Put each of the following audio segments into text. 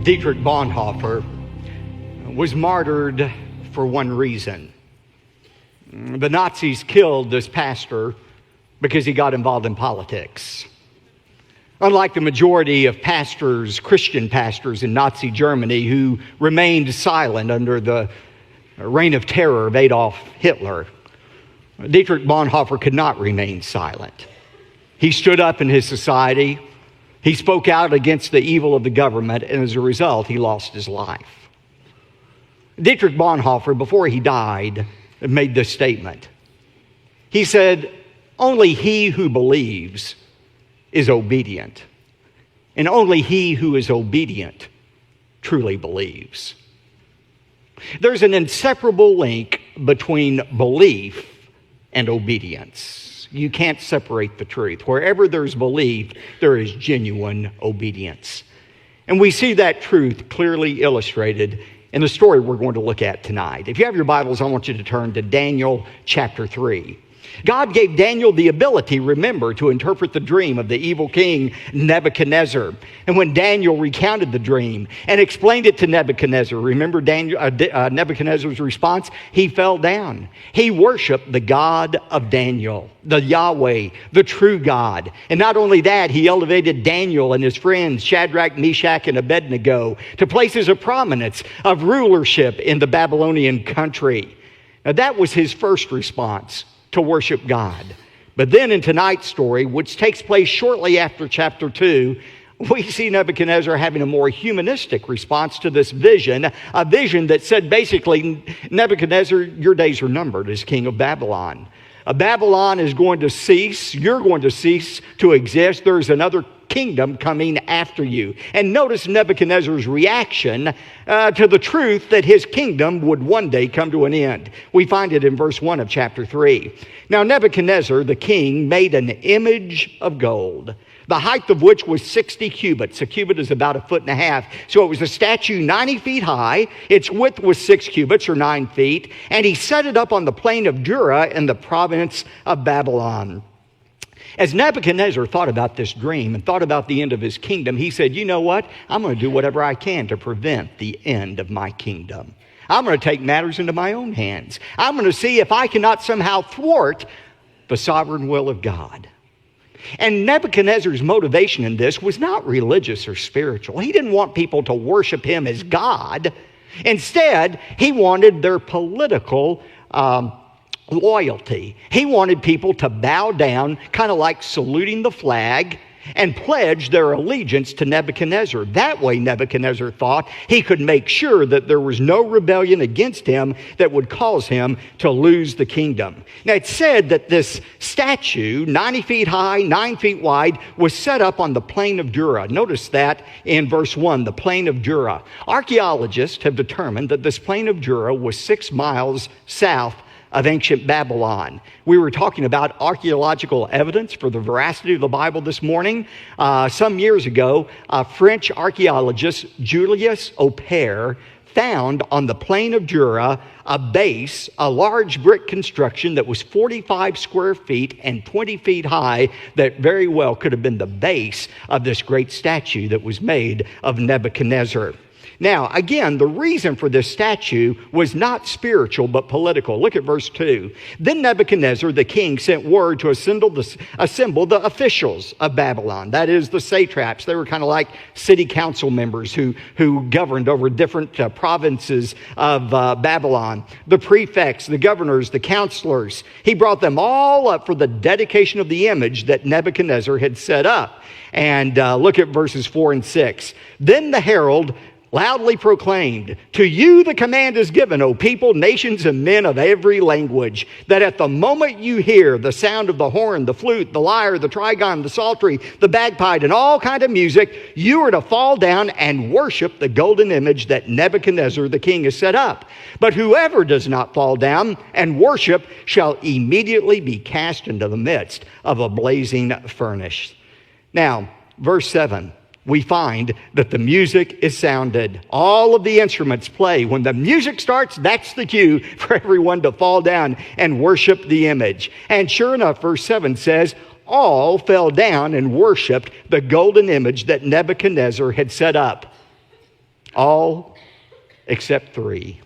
Dietrich Bonhoeffer was martyred for one reason. The Nazis killed this pastor because he got involved in politics. Unlike the majority of pastors, Christian pastors in Nazi Germany who remained silent under the reign of terror of Adolf Hitler, Dietrich Bonhoeffer could not remain silent. He stood up in his society. He spoke out against the evil of the government, and as a result, he lost his life. Dietrich Bonhoeffer, before he died, made this statement. He said, "Only he who believes is obedient, and only he who is obedient truly believes." There's an inseparable link between belief and obedience. You can't separate the truth. Wherever there's belief, there is genuine obedience. And we see that truth clearly illustrated in the story we're going to look at tonight. If you have your Bibles, I want you to turn to Daniel chapter 3. God gave Daniel the ability, remember, to interpret the dream of the evil king Nebuchadnezzar. And when Daniel recounted the dream and explained it to Nebuchadnezzar, remember Nebuchadnezzar's response? He fell down. He worshiped the God of Daniel, the Yahweh, the true God. And not only that, he elevated Daniel and his friends, Shadrach, Meshach, and Abednego, to places of prominence, of rulership in the Babylonian country. Now that was his first response, to worship God. But then in tonight's story, which takes place shortly after chapter 2, we see Nebuchadnezzar having a more humanistic response to this vision, a vision that said basically, Nebuchadnezzar, your days are numbered as king of Babylon. Babylon is going to cease. You're going to cease to exist. There's another kingdom coming after you. And notice Nebuchadnezzar's reaction to the truth that his kingdom would one day come to an end. We find it in verse 1 of chapter 3. Now Nebuchadnezzar, the king, made an image of gold, the height of which was 60 cubits. A cubit is about 1.5 feet. So it was a statue 90 feet high. Its width was 6 cubits or 9 feet. And he set it up on the plain of Dura in the province of Babylon. As Nebuchadnezzar thought about this dream and thought about the end of his kingdom, he said, you know what? I'm going to do whatever I can to prevent the end of my kingdom. I'm going to take matters into my own hands. I'm going to see if I cannot somehow thwart the sovereign will of God. And Nebuchadnezzar's motivation in this was not religious or spiritual. He didn't want people to worship him as God. Instead, he wanted their political loyalty. He wanted people to bow down, kind of like saluting the flag, and pledge their allegiance to Nebuchadnezzar. That way, Nebuchadnezzar thought he could make sure that there was no rebellion against him that would cause him to lose the kingdom. Now, it's said that this statue, 90 feet high, 9 feet wide, was set up on the plain of Dura. Notice that in verse 1, the plain of Dura. Archaeologists have determined that this plain of Dura was 6 miles south of ancient Babylon. We were talking about archaeological evidence for the veracity of the Bible this morning. Some years ago, French archaeologist Julius Aupert found on the plain of Dura a base, a large brick construction that was 45 square feet and 20 feet high that very well could have been the base of this great statue that was made of Nebuchadnezzar. Now, again, the reason for this statue was not spiritual, but political. Look at verse 2. Then Nebuchadnezzar, the king, sent word to assemble the officials of Babylon. That is, the satraps. They were kind of like city council members who governed over different provinces of Babylon. The prefects, the governors, the counselors. He brought them all up for the dedication of the image that Nebuchadnezzar had set up. And look at verses 4 and 6. Then the herald loudly proclaimed, "To you the command is given, O people, nations, and men of every language, that at the moment you hear the sound of the horn, the flute, the lyre, the trigon, the psaltery, the bagpipe, and all kind of music, you are to fall down and worship the golden image that Nebuchadnezzar the king has set up. But whoever does not fall down and worship shall immediately be cast into the midst of a blazing furnace." Now, verse 7. We find that the music is sounded. All of the instruments play. When the music starts, that's the cue for everyone to fall down and worship the image. And sure enough, verse 7 says, all fell down and worshiped the golden image that Nebuchadnezzar had set up. All except 3.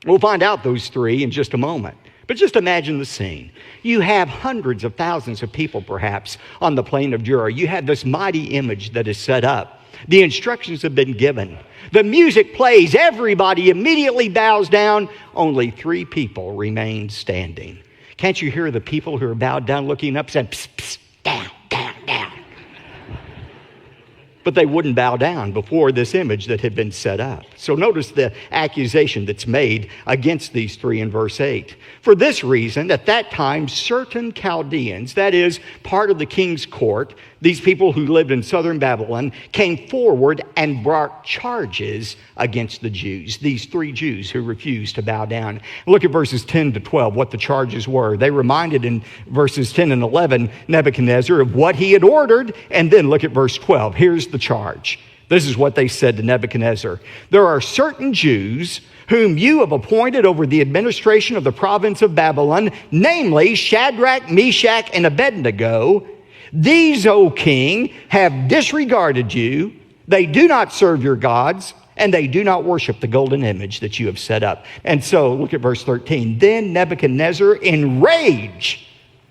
We'll find out those 3 in just a moment. But just imagine the scene. You have hundreds of thousands of people, perhaps, on the plain of Jura. You have this mighty image that is set up. The instructions have been given. The music plays. Everybody immediately bows down. Only 3 people remain standing. Can't you hear the people who are bowed down looking up saying, psst, psst, down, down, down? But they wouldn't bow down before this image that had been set up. So notice the accusation that's made against these 3 in verse 8. For this reason, at that time, certain Chaldeans, that is, part of the king's court, these people who lived in southern Babylon, came forward and brought charges against the Jews, these 3 Jews who refused to bow down. Look at verses 10 to 12, what the charges were. They reminded in verses 10 and 11 Nebuchadnezzar of what he had ordered, and then look at verse 12. Here's the charge. This is what they said to Nebuchadnezzar. There are certain Jews whom you have appointed over the administration of the province of Babylon, namely Shadrach, Meshach, and Abednego. These, O king, have disregarded you. They do not serve your gods, and they do not worship the golden image that you have set up. And so, look at verse 13. Then Nebuchadnezzar, in rage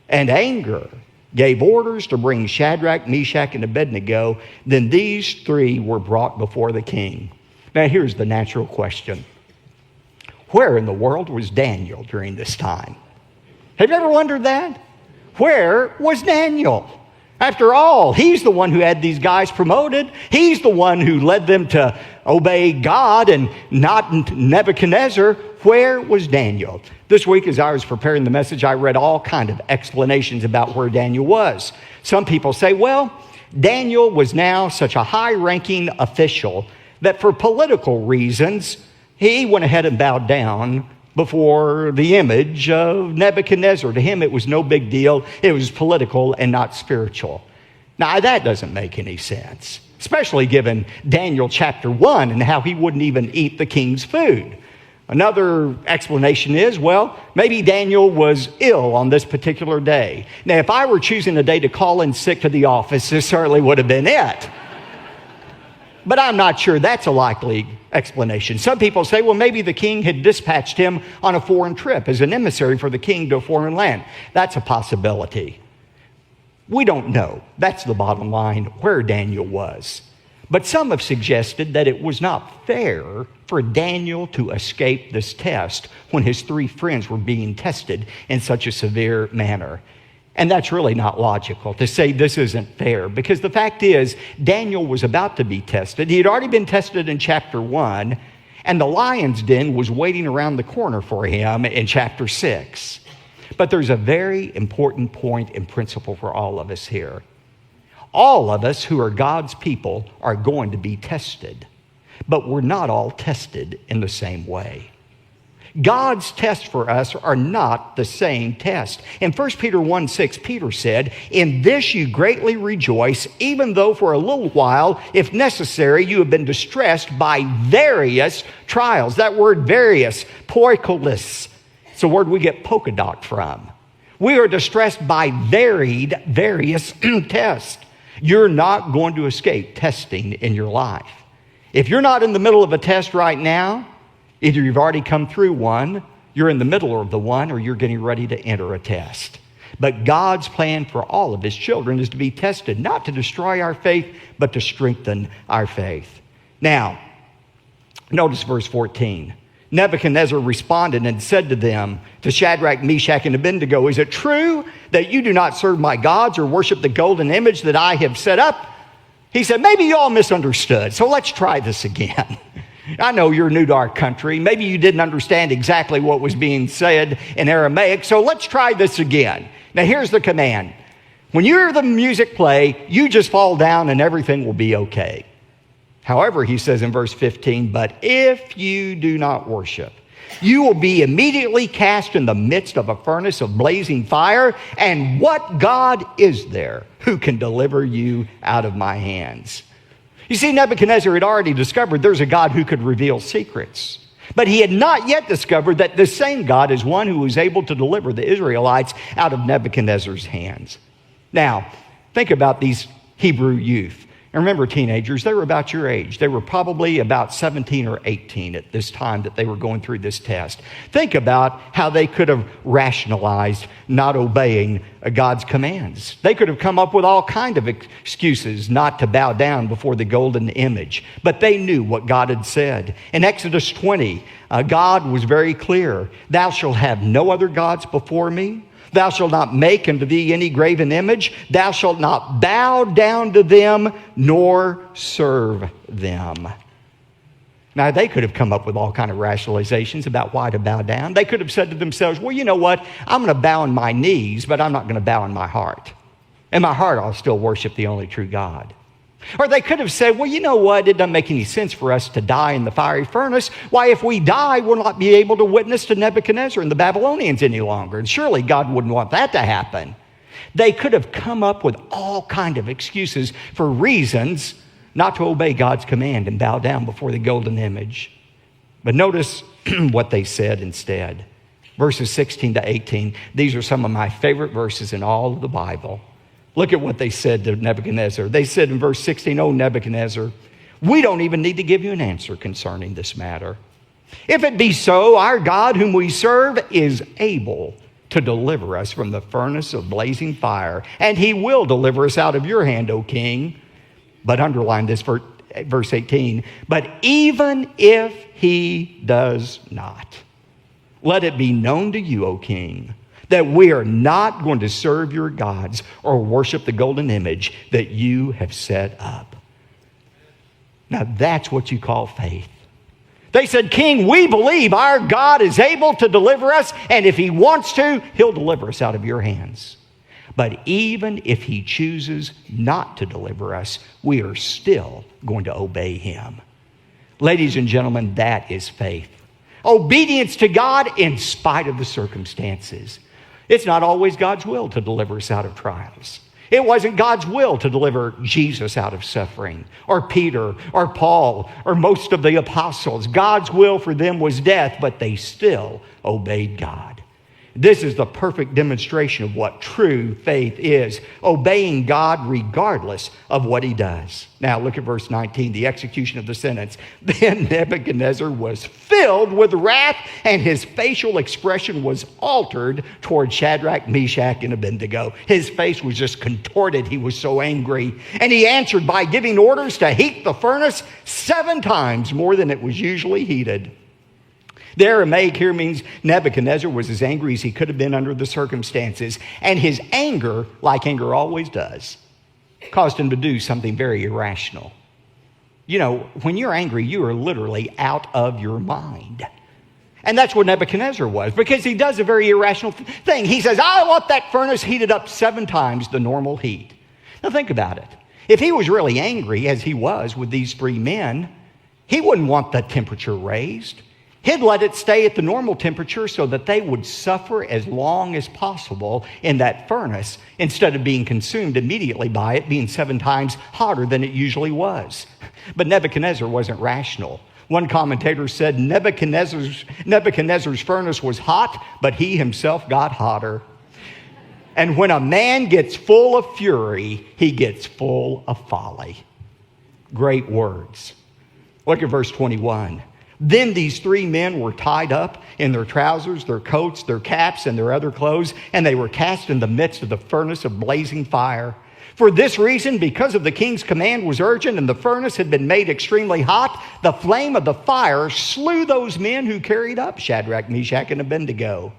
and anger, gave orders to bring Shadrach, Meshach, and Abednego. Then these 3 were brought before the king. Now, here's the natural question. Where in the world was Daniel during this time? Have you ever wondered that? Where was Daniel? After all, he's the one who had these guys promoted. He's the one who led them to obey God and not Nebuchadnezzar. Where was Daniel? This week, as I was preparing the message, I read all kinds of explanations about where Daniel was. Some people say, well, Daniel was now such a high-ranking official that for political reasons, he went ahead and bowed down before the image of Nebuchadnezzar. To him, it was no big deal. It was political and not spiritual. Now, that doesn't make any sense, especially given Daniel chapter 1 and how he wouldn't even eat the king's food. Another explanation is, well, maybe Daniel was ill on this particular day. Now, if I were choosing a day to call in sick to the office, this certainly would have been it. But I'm not sure that's a likely explanation. Some people say, well, maybe the king had dispatched him on a foreign trip as an emissary for the king to a foreign land. That's a possibility. We don't know. That's the bottom line, where Daniel was. But some have suggested that it was not fair for Daniel to escape this test when his 3 friends were being tested in such a severe manner. And that's really not logical to say this isn't fair, because the fact is Daniel was about to be tested. He had already been tested in chapter 1, and the lion's den was waiting around the corner for him in chapter 6. But there's a very important point and principle for all of us here. All of us who are God's people are going to be tested, but we're not all tested in the same way. God's tests for us are not the same test. In 1 Peter 1:6, Peter said, in this you greatly rejoice, even though for a little while, if necessary, you have been distressed by various trials. That word various, poikolis, it's a word we get polka dot from. We are distressed by various tests. You're not going to escape testing in your life. If you're not in the middle of a test right now, either you've already come through one, you're in the middle of the one, or you're getting ready to enter a test. But God's plan for all of his children is to be tested, not to destroy our faith, but to strengthen our faith. Now, notice verse 14. Nebuchadnezzar responded and said to them, to Shadrach, Meshach, and Abednego, is it true that you do not serve my gods or worship the golden image that I have set up? He said, maybe you all misunderstood, so let's try this again. I know you're new to our country. Maybe you didn't understand exactly what was being said in Aramaic, so let's try this again. Now here's the command. When you hear the music play, you just fall down and everything will be okay. However, he says in verse 15, but if you do not worship, you will be immediately cast in the midst of a furnace of blazing fire. And what God is there who can deliver you out of my hands? You see, Nebuchadnezzar had already discovered there's a God who could reveal secrets. But he had not yet discovered that this same God is one who was able to deliver the Israelites out of Nebuchadnezzar's hands. Now, think about these Hebrew youth. And remember, teenagers, they were about your age. They were probably about 17 or 18 at this time that they were going through this test. Think about how they could have rationalized not obeying God's commands. They could have come up with all kinds of excuses not to bow down before the golden image. But they knew what God had said. In Exodus 20, God was very clear. Thou shalt have no other gods before me. Thou shalt not make unto thee any graven image. Thou shalt not bow down to them, nor serve them. Now, they could have come up with all kinds of rationalizations about why to bow down. They could have said to themselves, well, you know what? I'm going to bow on my knees, but I'm not going to bow in my heart. In my heart, I'll still worship the only true God. Or they could have said, well, you know what? It doesn't make any sense for us to die in the fiery furnace. Why, if we die, we'll not be able to witness to Nebuchadnezzar and the Babylonians any longer. And surely God wouldn't want that to happen. They could have come up with all kinds of excuses for reasons not to obey God's command and bow down before the golden image. But notice what they said instead. Verses 16 to 18. These are some of my favorite verses in all of the Bible. Look at what they said to Nebuchadnezzar. They said in verse 16, "O Nebuchadnezzar, we don't even need to give you an answer concerning this matter. If it be so, our God whom we serve is able to deliver us from the furnace of blazing fire, and he will deliver us out of your hand, O king." But underline this verse 18, "But even if he does not, let it be known to you, O king, that we are not going to serve your gods or worship the golden image that you have set up." Now that's what you call faith. They said, "King, we believe our God is able to deliver us, and if he wants to, he'll deliver us out of your hands. But even if he chooses not to deliver us, we are still going to obey him." Ladies and gentlemen, that is faith. Obedience to God in spite of the circumstances. It's not always God's will to deliver us out of trials. It wasn't God's will to deliver Jesus out of suffering, or Peter, or Paul, or most of the apostles. God's will for them was death, but they still obeyed God. This is the perfect demonstration of what true faith is, obeying God regardless of what he does. Now look at verse 19, the execution of the sentence. "Then Nebuchadnezzar was filled with wrath, and his facial expression was altered toward Shadrach, Meshach, and Abednego." His face was just contorted. He was so angry. And he answered by giving orders to heat the furnace 7 times more than it was usually heated. The Aramaic here means Nebuchadnezzar was as angry as he could have been under the circumstances. And his anger, like anger always does, caused him to do something very irrational. You know, when you're angry, you are literally out of your mind. And that's what Nebuchadnezzar was, because he does a very irrational thing. He says, "I want that furnace heated up 7 times the normal heat." Now think about it. If he was really angry, as he was with these 3 men, he wouldn't want the temperature raised. He'd let it stay at the normal temperature so that they would suffer as long as possible in that furnace instead of being consumed immediately by it being 7 times hotter than it usually was. But Nebuchadnezzar wasn't rational. One commentator said Nebuchadnezzar's furnace was hot, but he himself got hotter. And when a man gets full of fury, he gets full of folly. Great words. Look at verse 21. "Then these 3 men were tied up in their trousers, their coats, their caps, and their other clothes, and they were cast in the midst of the furnace of blazing fire. For this reason, because of the king's command was urgent and the furnace had been made extremely hot, the flame of the fire slew those men who carried up Shadrach, Meshach, and Abednego.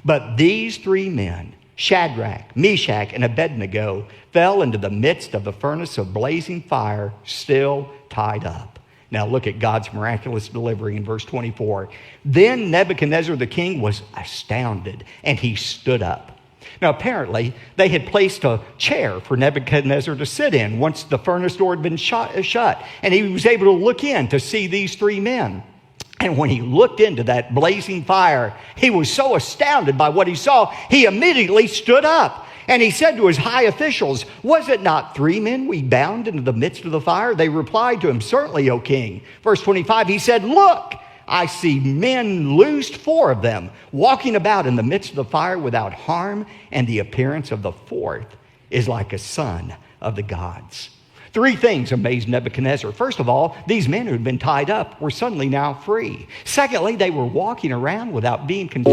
But these 3 men, Shadrach, Meshach, and Abednego, fell into the midst of the furnace of blazing fire, still tied up." Now look at God's miraculous delivery in verse 24. "Then Nebuchadnezzar the king was astounded, and he stood up." Now apparently they had placed a chair for Nebuchadnezzar to sit in once the furnace door had been shut, and he was able to look in to see these 3 men. And when he looked into that blazing fire, he was so astounded by what he saw, he immediately stood up. And he said to his high officials, "Was it not 3 men we bound into the midst of the fire?" They replied to him, "Certainly, O king." Verse 25, he said, "Look, I see men loosed, 4 of them, walking about in the midst of the fire without harm, and the appearance of the 4th is like a son of the gods." Three things amazed Nebuchadnezzar. First of all, these men who had been tied up were suddenly now free. Secondly, they were walking around without being the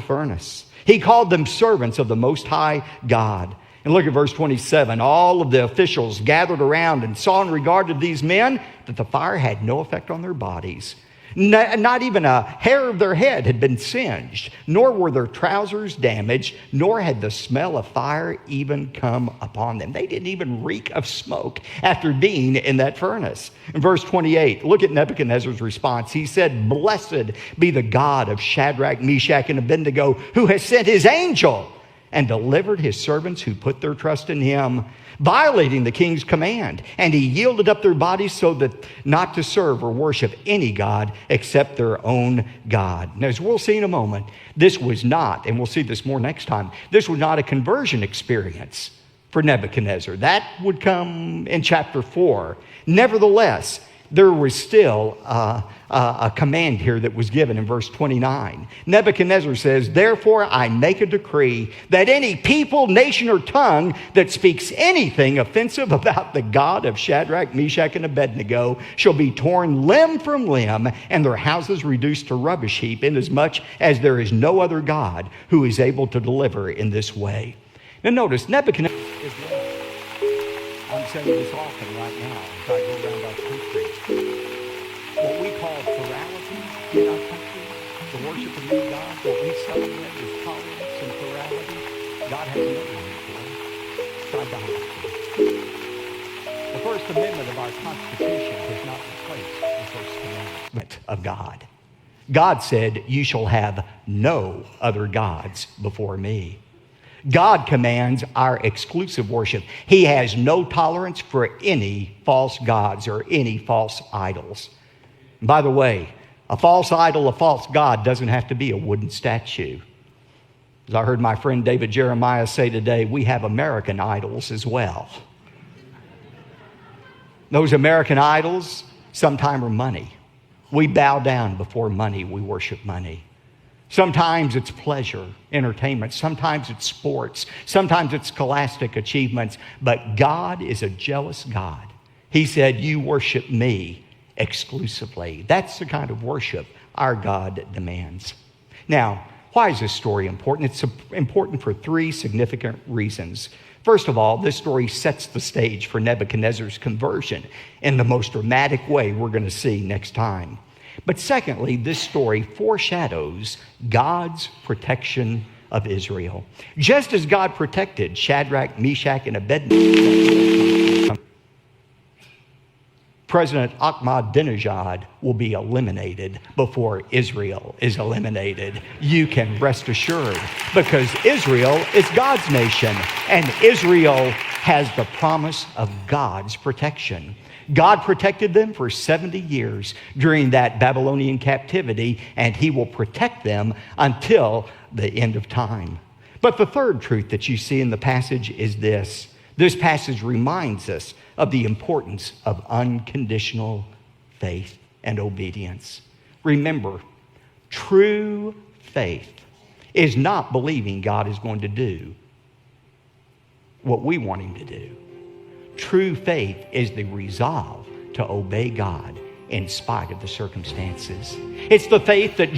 furnace. He called them servants of the Most High God. And look at verse 27. All of the officials gathered around and saw in regard to these men that the fire had no effect on their bodies. Not even a hair of their head had been singed, nor were their trousers damaged, nor had the smell of fire even come upon them. They didn't even reek of smoke after being in that furnace. In verse 28, look at Nebuchadnezzar's response. He said, "Blessed be the God of Shadrach, Meshach, and Abednego, who has sent his angel and delivered his servants who put their trust in him, violating the king's command. And he yielded up their bodies so that not to serve or worship any god except their own God." Now, as we'll see in a moment, this was not, and we'll see this more next time, this was not a conversion experience for Nebuchadnezzar. That would come in chapter 4. Nevertheless, there was still a command here that was given in verse 29. Nebuchadnezzar says, "Therefore I make a decree that any people, nation, or tongue that speaks anything offensive about the God of Shadrach, Meshach, and Abednego shall be torn limb from limb, and their houses reduced to rubbish heap, inasmuch as there is no other God who is able to deliver in this way." Now notice, Nebuchadnezzar is I'm saying this often right now as I go around our country. What we call plurality in our country, the worship of new God, what we celebrate is tolerance and plurality. God has no name for it. It's idolatry. The First Amendment of our Constitution has not replaced the First Commandment of God. God said, "You shall have no other gods before me." God commands our exclusive worship. He has no tolerance for any false gods or any false idols. And by the way, a false idol, a false god doesn't have to be a wooden statue. As I heard my friend David Jeremiah say today, we have American idols as well. Those American idols sometimes are money. We bow down before money. We worship money. Sometimes it's pleasure, entertainment. Sometimes it's sports. Sometimes it's scholastic achievements. But God is a jealous God. He said, "You worship me exclusively." That's the kind of worship our God demands. Now, why is this story important? It's important for three significant reasons. First of all, this story sets the stage for Nebuchadnezzar's conversion in the most dramatic way we're going to see next time. But secondly, this story foreshadows God's protection of Israel. Just as God protected Shadrach, Meshach, and Abednego, President Ahmadinejad will be eliminated before Israel is eliminated. You can rest assured, because Israel is God's nation, and Israel has the promise of God's protection. God protected them for 70 years during that Babylonian captivity, and he will protect them until the end of time. But the third truth that you see in the passage is this. This passage reminds us of the importance of unconditional faith and obedience. Remember, true faith is not believing God is going to do what we want him to do. True faith is the resolve to obey God in spite of the circumstances. It's the faith that